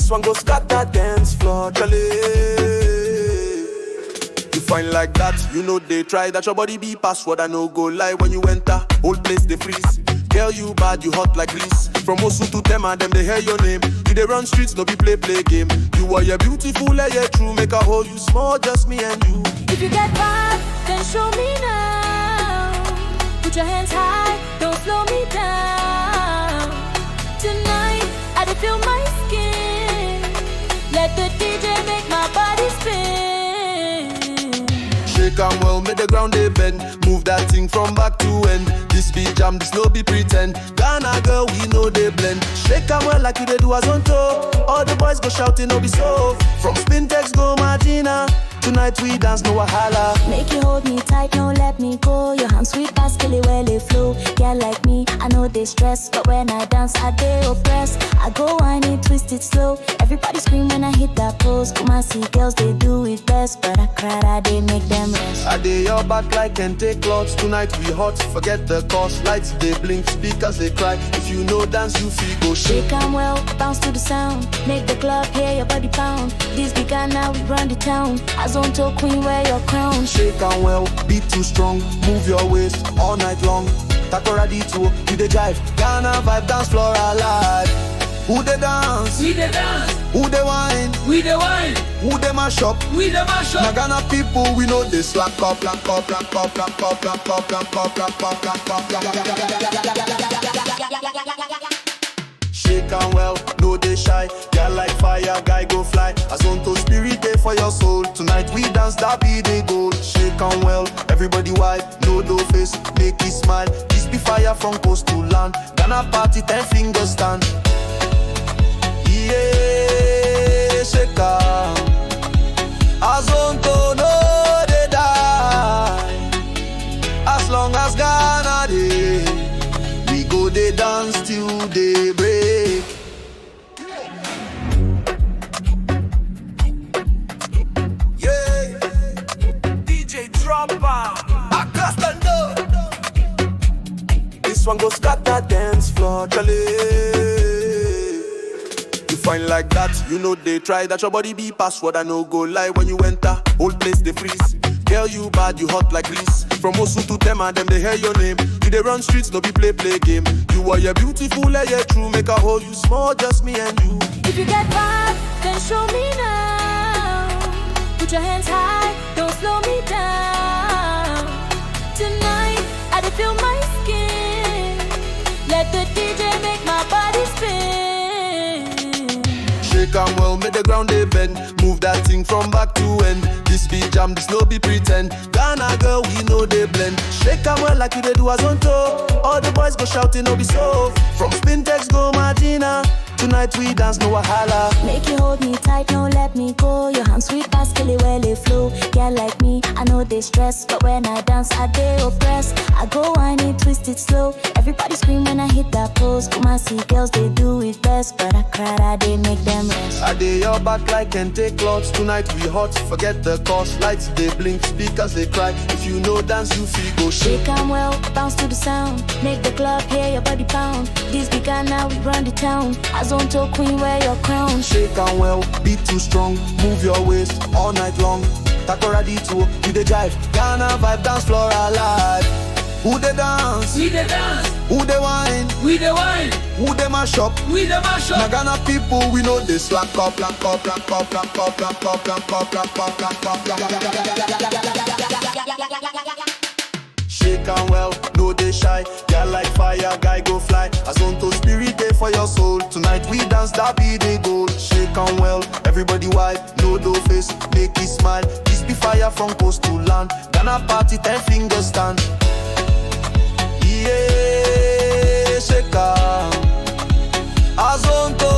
This one go scatter dance floor, Charlie. You find like that, you know they try that your body be password. I no go lie when you enter, old place they freeze. Girl you bad, you hot like grease. From Osu to Tema, them they hear your name. You they run streets, no be play game. You are your beautiful, yeah true. Make a hold you small, just me and you. If you get vibe, then show me now. Put your hands high, don't slow me down. Tonight, I dey feel my skin. Let the DJ make my body spin. Shake and well, make the ground they bend. Move that thing from back to end. This be jam, this no be pretend. Ghana girl, we know they blend. Shake and well like you they do as on toe. All the boys go shouting, no be so. From Spintex go Martina. Tonight we dance, no wahala. Make you hold me tight, no let me go. Your hands sweet, basically well they flow. Girl like me, I know they stress, but when I dance, I dey oppress. I go whine it, twist it slow. Everybody scream when I hit that pose. Come on, see girls, they do it best, but I cried, I dey make them rest. I dey your back like Kente cloths. Tonight we hot, forget the cost. Lights they blink, speakers they cry. If you know dance, you feel go shake. Shake and well, bounce to the sound. Make the club hear your body pound. This began now, we run the town. On to queen, wear your crown. Shake and well, beat too strong. Move your waist all night long. Takoradito, you the jive. Ghana vibe, dance floor alive. Who they dance? We the dance. Who they wine? We the wine. Who they mash up? We the mash up. Now Ghana people, we know they slack up, slack up, slack up, slack up, slack up, slack up, slack up, Shake and well, no they shy. Girl like fire, guy go fly. As on to spirit day for your soul. Tonight we dance, that be the goal. Shake and well, everybody wipe. No face, make it smile. This be fire from coast to land. Ghana party, 10 fingers stand. Yeah, shake and as on to no they die. As long as Ghana day, we go they dance till they break. Yeah, DJ Dropper, Acastando. This one go scatter dance floor, Charlie. You find like that, you know they try that your body be password. I no go lie when you enter, old place they freeze. Girl you bad, you hot like grease. From Osu to Tema, them they hear your name. You they run streets, no be play game. You are your beautiful, yeah true. Make a hold you small, just me and you. If you get vibe, then show me now. Put your hands high, don't slow me down. Tonight, I dey feel my skin. Let the DJ make my body spin. Shake and well, make the ground they bend. Move that thing from back to end. This be jam, this no be pretend. Ghana girl, we know they blend. Shake and well like you they do as on toe. All the boys go shouting, no be so. From Spintex go Martina. Tonight we dance, no wahala. Make you hold me tight, no let me go. Your hands sweet, basically well they flow. Girl like me, I know they stress, but when I dance, I dey oppress. I go whine it, twist it slow. Everybody scream when I hit that pose. Come on, see girls, they do it best, but I cried, I dey make them rest. I dey your back like Kente cloths. Tonight we hot, forget the cost. Lights they blink, speakers they cry. If you know dance, you feel go shake. Shake and well, bounce to the sound. Make the club hear your body pound. This began now, we run the town. As on to queen, wear your crown. Shake and well, beat too strong. Move your waist all night long. Takoradito, you the jive. Ghana vibe, dance floor alive. Who they dance? We the dance. Who they wine? We the wine. Who they mash up? We the mash Now up. Ghana people, we know they slack up, slack up, slack up, slack up, slack up, slack up, slack up, slack up. Shake and well, no they shy. Girl like fire, guy go fly. As on to spirit day for your soul. Tonight we dance, that be the goal. Shake and well, everybody wipe. No face, make it smile. This be fire from coast to land. Ghana party, 10 fingers stand. Yeah, shake and as on to